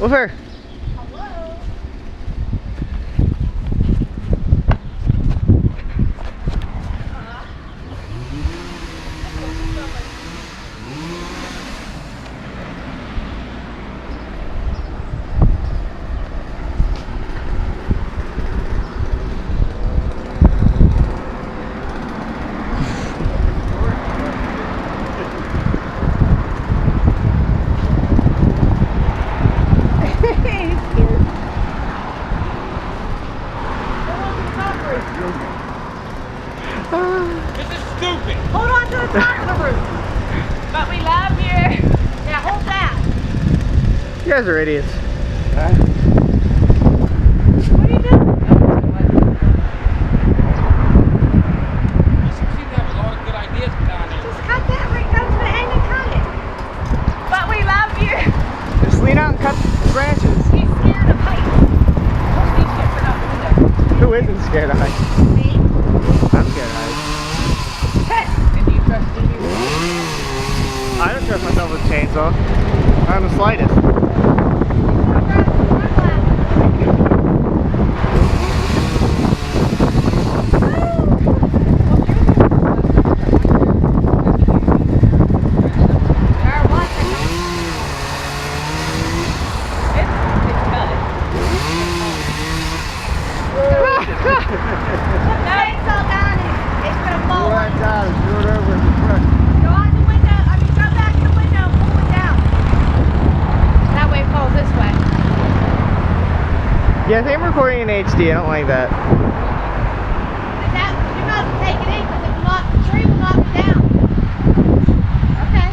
Over. This is stupid. Hold on to the top of the roof. But we love you. Yeah, hold that. You guys are idiots. What are you doing? You seem to have a lot of good ideas down there. Just cut that right down to the end and cut it. But we love you. Just lean out and cut the branches. He's scared of heights. Who isn't scared of heights? Me? I'm scared of heights. And do you trust Stevie? I don't trust myself with a chainsaw. Not in the slightest. Yeah, I think I'm recording in HD. I don't like that. You're not to take it in because it will knock, the tree will knock it down. Okay.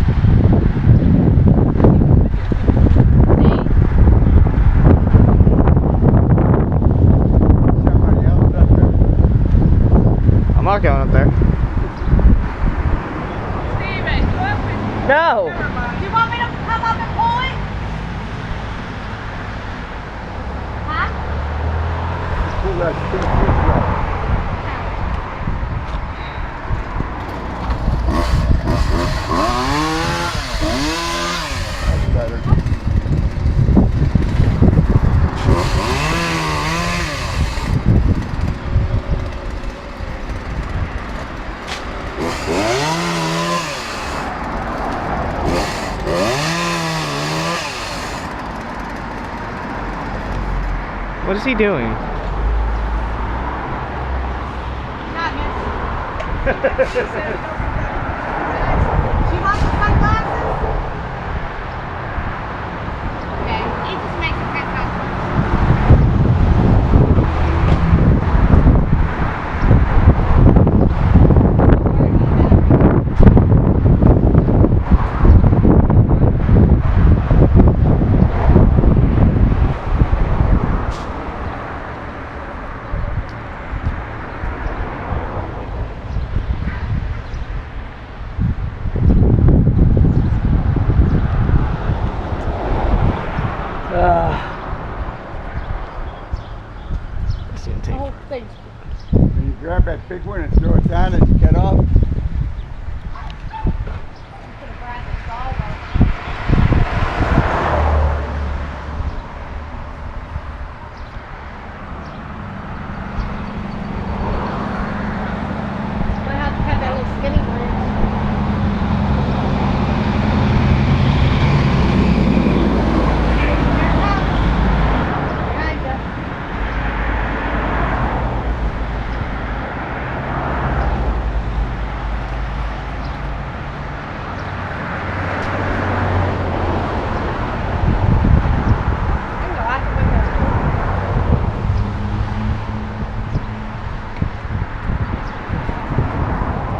I'm not going up there. Steven, go up and... No! Do you want me to come up and pull it? Huh? What is he doing? She wants the sunglasses? Okay, he just makes a whole thing's When you grab that big one and throw it down and get off. Might have to cut that little skinny branch. Behind you. I can go out the window.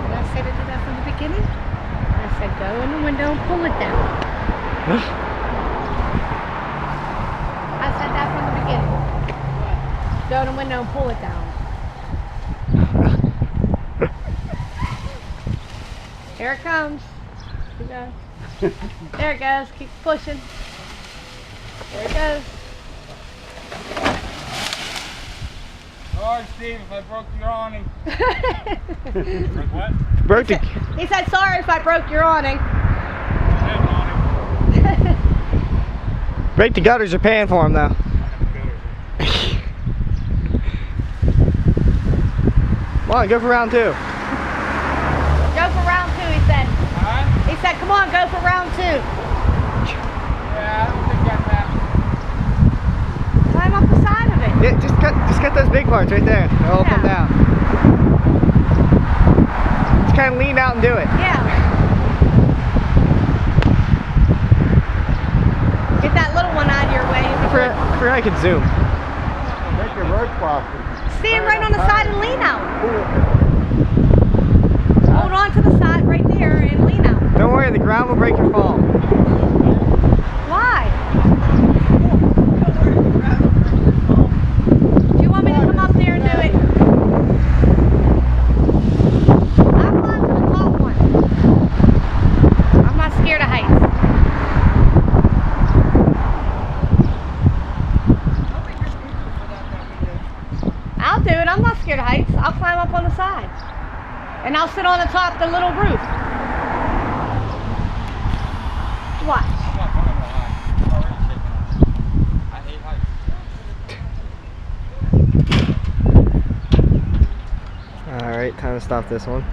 Did I say to do that from the beginning? I said go in the window and pull it down. I said that from the beginning. Go in the window and pull it down. Here it comes. Here it goes. There it goes. Keep pushing. There it goes. Sorry, Steve, if I broke your awning. What? Broke the, He said, sorry if I broke your awning. break the gutters, you're paying for them though. Come on, go for round 2. Go for round 2, he said. Huh? He said, come on, go for round 2. Yeah, I don't think that's happening. Climb up the side of it. Yeah, just cut those big parts right there. They'll all come Yeah. down. Just kind of lean out and do it. Yeah. Get that little one out of your way. I forgot I could zoom. Make your road faster. Stand right on the side and lean out. Hold on to the side right there and lean out. Don't worry, the ground will break your fall. Why? Do you want me to come up there and do it? I'll climb to the top one. I'm not scared of heights. I'll do it. I'm not scared of heights. I'll climb up on the side. And I'll sit on the top of the little roof. Watch. I'm not going to lie. I'm already shaking. I hate heights. Alright, time to stop this one.